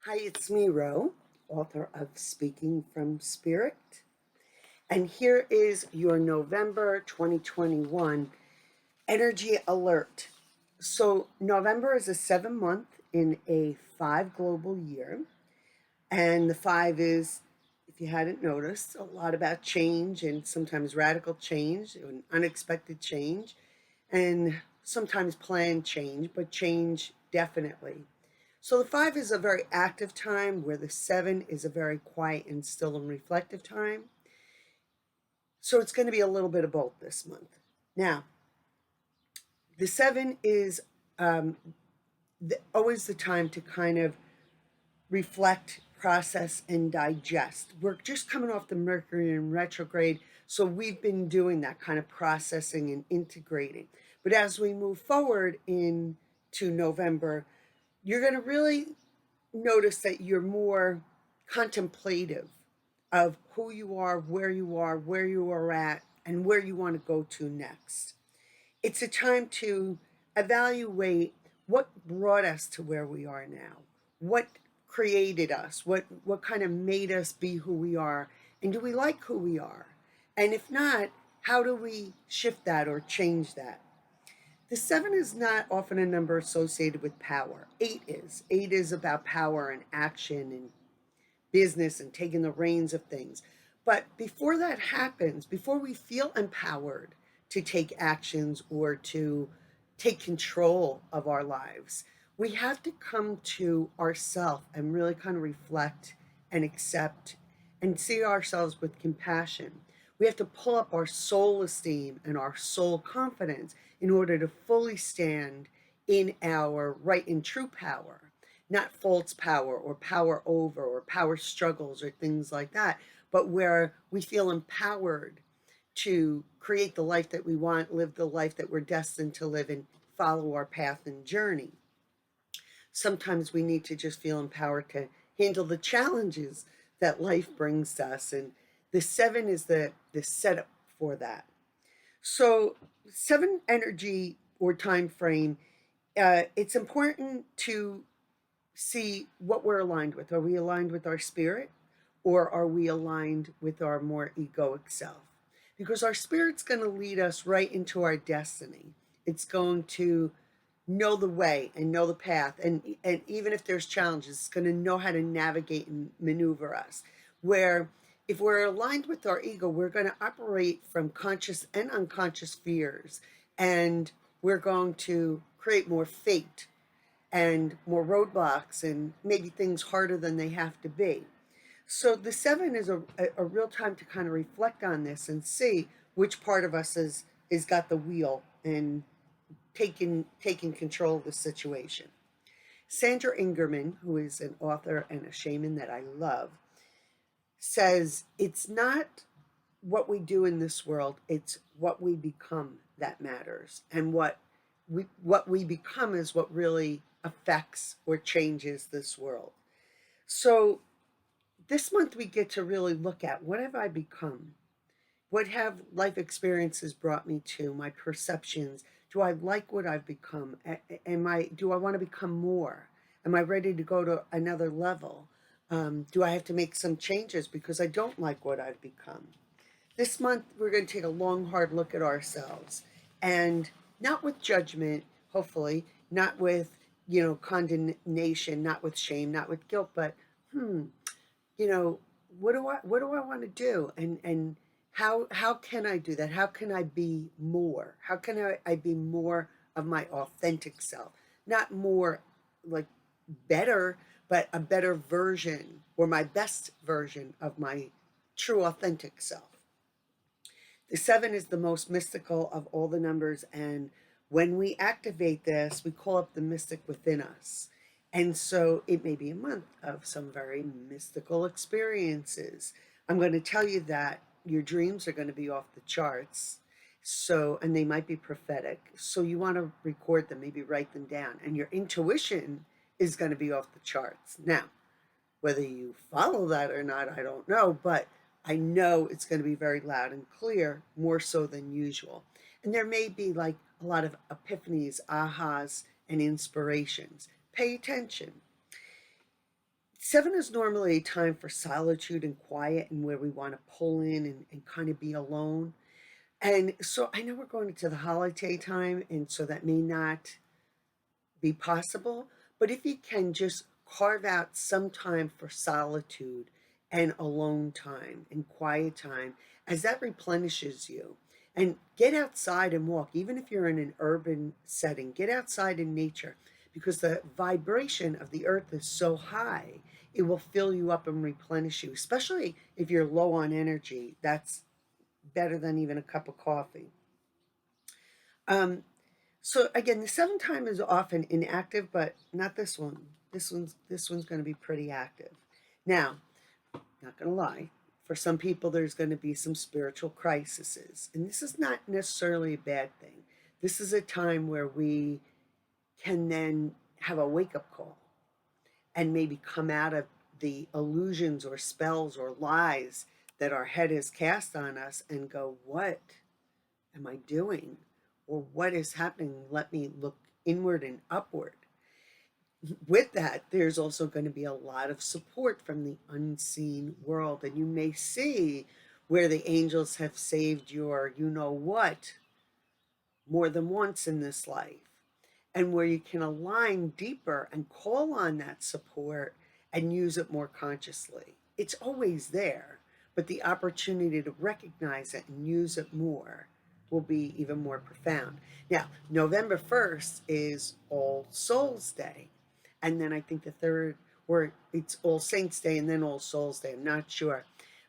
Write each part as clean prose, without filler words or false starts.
Hi, it's me, Ro, author of Speaking from Spirit. And here is your November 2021 energy alert. So, November is a 7 month in a 5 global year. And the 5 is, if you hadn't noticed, a lot about change and sometimes radical change and unexpected change and sometimes planned change, but change definitely. So the 5 is a very active time, where the 7 is a very quiet and still and reflective time. So it's going to be a little bit of both this month. Now, the 7 is always the time to kind of reflect, process, and digest. We're just coming off the Mercury in retrograde, so we've been doing that kind of processing and integrating. But as we move forward into November, you're going to really notice that you're more contemplative of who you are, where you are at, and where you want to go to next. It's a time to evaluate what brought us to where we are now, what created us, what kind of made us be who we are, and do we like who we are? And if not, how do we shift that or change that? The 7 is not often a number associated with power. 8 is. 8 is about power and action and business and taking the reins of things. But before that happens, before we feel empowered to take actions or to take control of our lives, we have to come to ourselves and really kind of reflect and accept and see ourselves with compassion. We have to pull up our soul esteem and our soul confidence in order to fully stand in our right and true power, not false power or power over or power struggles or things like that, but where we feel empowered to create the life that we want, live the life that we're destined to live, and follow our path and journey. Sometimes we need to just feel empowered to handle the challenges that life brings to us. And the 7 is the setup for that. So 7 energy or time frame, it's important to see what we're aligned with. Are we aligned with our spirit, or are we aligned with our more egoic self? Because our spirit's going to lead us right into our destiny. It's going to know the way and know the path. And even if there's challenges, it's going to know how to navigate and maneuver us. Where if we're aligned with our ego, we're going to operate from conscious and unconscious fears. And we're going to create more fate and more roadblocks and maybe things harder than they have to be. So the 7 is a real time to kind of reflect on this and see which part of us is got the wheel and taking control of the situation. Sandra Ingerman, who is an author and a shaman that I love, says it's not what we do in this world, it's what we become that matters. And what we become is what really affects or changes this world. So this month we get to really look at, what have I become? What have life experiences brought me to? My perceptions. Do I like what I've become? Do I want to become more? Am I ready to go to another level? Do I have to make some changes because I don't like what I've become? This month, we're going to take a long, hard look at ourselves, and not with judgment, hopefully, not with, condemnation, not with shame, not with guilt, but, you know, what do I want to do? And how can I do that? How can I be more? How can I be more of my authentic self? Not more like better, but a better version or my best version of my true authentic self. The 7 is the most mystical of all the numbers, and when we activate this, we call up the mystic within us. And so it may be a month of some very mystical experiences. I'm going to tell you that your dreams are going to be off the charts. So, and they might be prophetic. So you want to record them, maybe write them down. And your intuition is going to be off the charts. Now, whether you follow that or not, I don't know, but I know it's going to be very loud and clear, more so than usual. And there may be like a lot of epiphanies, ahas, and inspirations. Pay attention. Seven is normally a time for solitude and quiet and where we want to pull in and kind of be alone. And so I know we're going into the holiday time, and so that may not be possible. But if you can just carve out some time for solitude and alone time and quiet time, as that replenishes you, and get outside and walk, even if you're in an urban setting, get outside in nature because the vibration of the earth is so high, it will fill you up and replenish you, especially if you're low on energy. That's better than even a cup of coffee. Um, so again, the seven time is often inactive, but not this one. This one's going to be pretty active. Now, not going to lie, for some people there's going to be some spiritual crises, and this is not necessarily a bad thing. This is a time where we can then have a wake up call and maybe come out of the illusions or spells or lies that our head has cast on us and go, what am I doing? Or what is happening? Let me look inward and upward. With that, there's also going to be a lot of support from the unseen world. And you may see where the angels have saved your you know what more than once in this life, and where you can align deeper and call on that support and use it more consciously. It's always there, but the opportunity to recognize it and use it more will be even more profound. Now, November 1st is All Souls Day. And then I think the third, or it's All Saints Day and then All Souls Day. I'm not sure.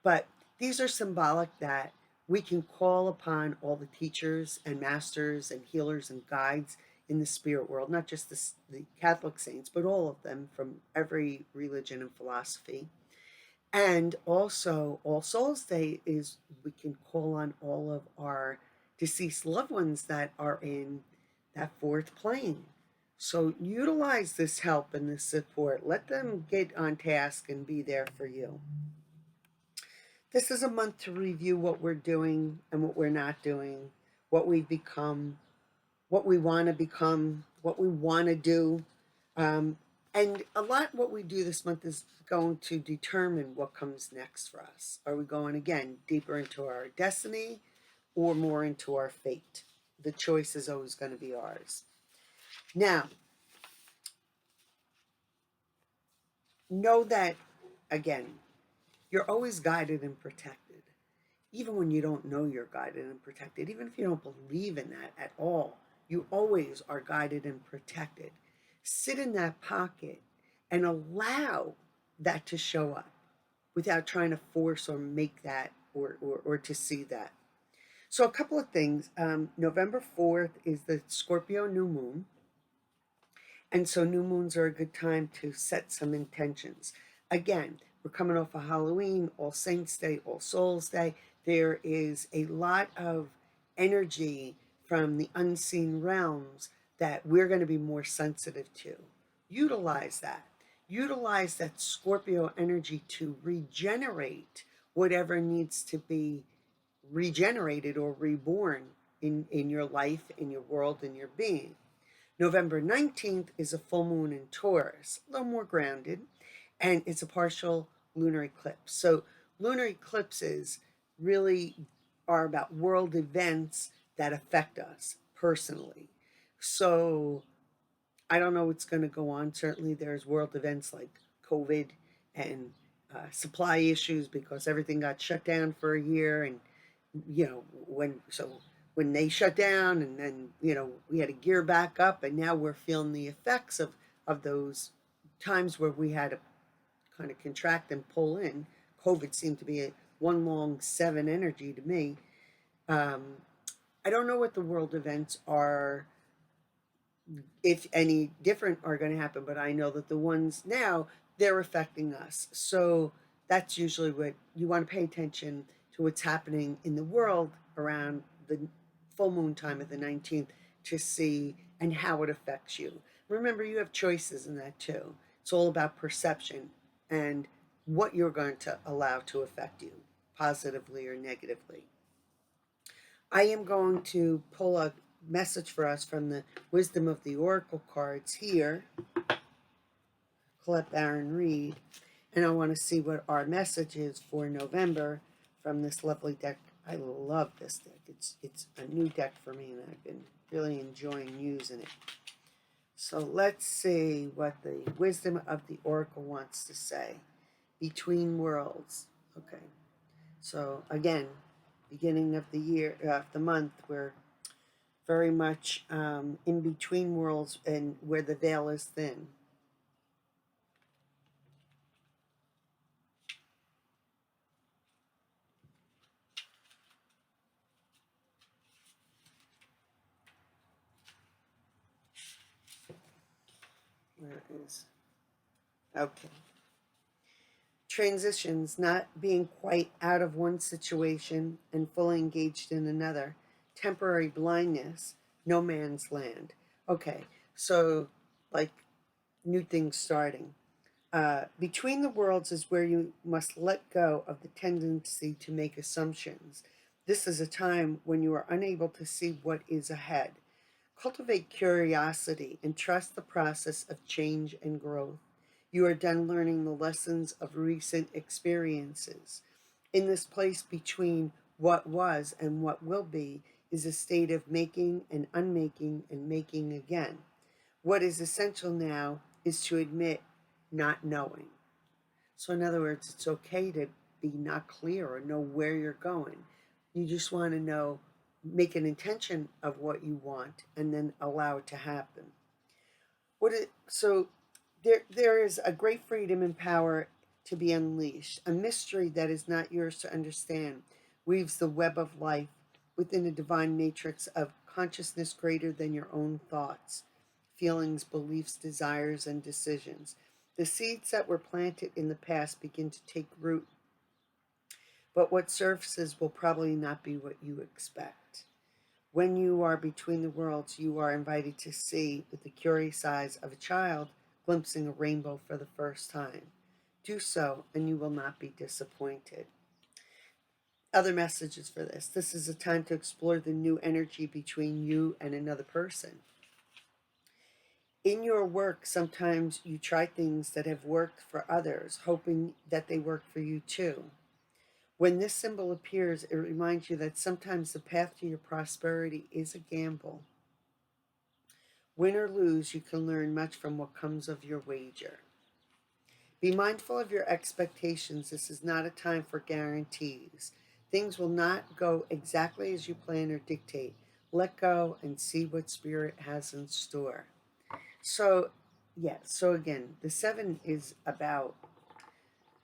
But these are symbolic that we can call upon all the teachers and masters and healers and guides in the spirit world, not just the Catholic saints, but all of them from every religion and philosophy. And also, All Souls Day is we can call on all of our deceased loved ones that are in that fourth plane. So utilize this help and this support. Let them get on task and be there for you. This is a month to review what we're doing and what we're not doing, what we've become, what we want to become, what we want to do. Um, and a lot what we do this month is going to determine what comes next for us. Are we going again deeper into our destiny or more into our fate? The choice is always going to be ours. Now, know that, again, you're always guided and protected. Even when you don't know you're guided and protected, even if you don't believe in that at all, you always are guided and protected. Sit in that pocket and allow that to show up without trying to force or make that or to see that. So, a couple of things. November 4th is the Scorpio new moon. And so new moons are a good time to set some intentions. Again, we're coming off of Halloween, All Saints Day, All Souls Day. There is a lot of energy from the unseen realms that we're going to be more sensitive to. Utilize that. Utilize that Scorpio energy to regenerate whatever needs to be regenerated or reborn in your life, in your world, in your being. November 19th is a full moon in Taurus, a little more grounded, and it's a partial lunar eclipse. So, lunar eclipses really are about world events that affect us personally. So, I don't know what's going to go on. Certainly, there's world events like COVID and supply issues because everything got shut down for a year, and when they shut down, and then we had to gear back up, and now we're feeling the effects of those times where we had to kind of contract and pull in. COVID seemed to be a one long seven energy to me. um, I don't know what the world events are, if any different are going to happen, but I know that the ones now, they're affecting us. So that's usually what you want to pay attention to, what's happening in the world around the full moon time of the 19th, to see and how it affects you. Remember, you have choices in that too. It's all about perception and what you're going to allow to affect you, positively or negatively. I am going to pull a message for us from the Wisdom of the Oracle cards here. Colette Baron Reed. And I want to see what our message is for November from this lovely deck. I love this deck. It's a new deck for me, and I've been really enjoying using it. So let's see what the wisdom of the oracle wants to say. Between worlds. Okay. So again, beginning of the year, the month, we're very much in between worlds and where the veil is thin. Where is, okay. Transitions, not being quite out of one situation and fully engaged in another. Temporary blindness, no man's land. Okay, so like new things starting. Between the worlds is where you must let go of the tendency to make assumptions. This is a time when you are unable to see what is ahead. Cultivate curiosity and trust the process of change and growth. You are done learning the lessons of recent experiences. In this place between what was and what will be is a state of making and unmaking and making again. What is essential now is to admit not knowing. So, in other words, it's okay to be not clear or know where you're going. You just want to know, make an intention of what you want, and then allow it to happen. So, there is a great freedom and power to be unleashed. A mystery that is not yours to understand weaves the web of life within a divine matrix of consciousness greater than your own thoughts, feelings, beliefs, desires, and decisions. The seeds that were planted in the past begin to take root, but what surfaces will probably not be what you expect. When you are between the worlds, you are invited to see, with the curious eyes of a child glimpsing a rainbow for the first time. Do so, and you will not be disappointed. Other messages for this. This is a time to explore the new energy between you and another person. In your work, sometimes you try things that have worked for others, hoping that they work for you too. When this symbol appears, it reminds you that sometimes the path to your prosperity is a gamble. Win or lose, you can learn much from what comes of your wager. Be mindful of your expectations. This is not a time for guarantees. Things will not go exactly as you plan or dictate. Let go and see what Spirit has in store. So, so again, the 7 is about,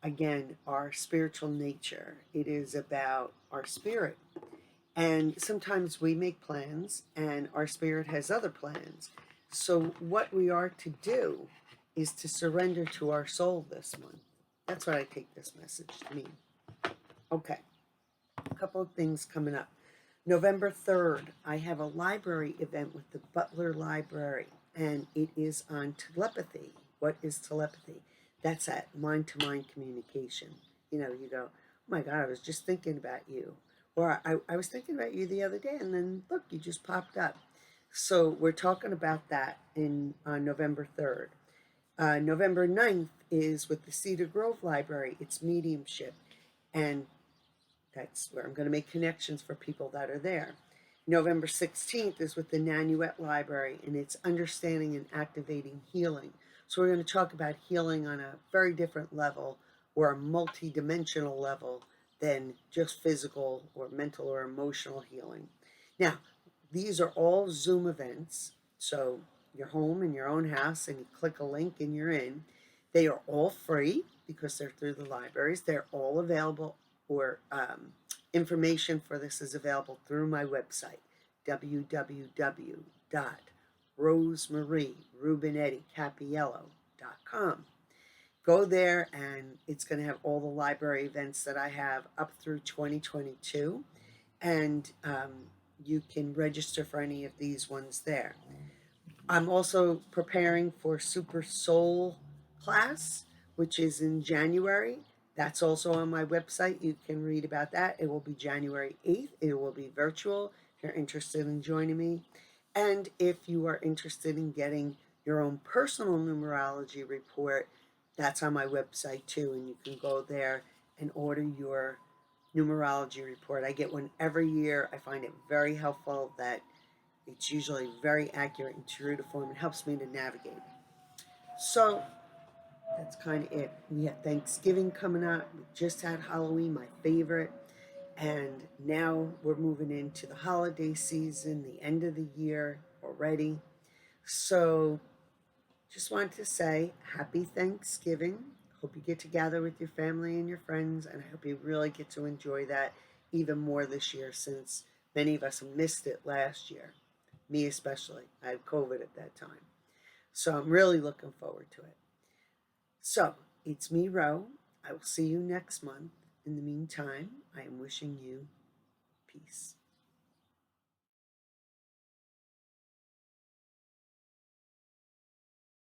again, our spiritual nature. It is about our spirit. And sometimes we make plans and our spirit has other plans. So, what we are to do is to surrender to our soul this month. That's what I take this message to mean. Okay, a couple of things coming up. November 3rd, I have a library event with the Butler Library, and it is on telepathy. What is telepathy? That's that mind to mind communication. You know, you go, oh my God, I was just thinking about you. Or I was thinking about you the other day, and then look, you just popped up. So we're talking about that on November 3rd. November 9th is with the Cedar Grove Library. It's mediumship. And that's where I'm going to make connections for people that are there. November 16th is with the Nanuet Library, and it's understanding and activating healing. So we're going to talk about healing on a very different level, or a multi-dimensional level, than just physical or mental or emotional healing. Now, these are all Zoom events. So you're home in your own house and you click a link and you're in. They are all free because they're through the libraries. They're all available, or information for this is available through my website, www.rosemarierubenetticapiello.com. Go there, and it's going to have all the library events that I have up through 2022, and you can register for any of these ones there. I'm also preparing for Super Soul class, which is in January. That's also on my website. You can read about that. It will be January 8th. It will be virtual if you're interested in joining me. And if you are interested in getting your own personal numerology report, That's on my website too, and you can go there and order your numerology report. I get one every year. I find it very helpful that it's usually very accurate and true to form. It helps me to navigate. So that's kind of it. We have Thanksgiving coming up. We just had Halloween, my favorite. And now we're moving into the holiday season, the end of the year already. So just wanted to say happy Thanksgiving. Hope you get together with your family and your friends, and I hope you really get to enjoy that even more this year since many of us missed it last year. Me especially. I had COVID at that time. So I'm really looking forward to it. So it's me, Ro. I will see you next month. In the meantime, I am wishing you peace.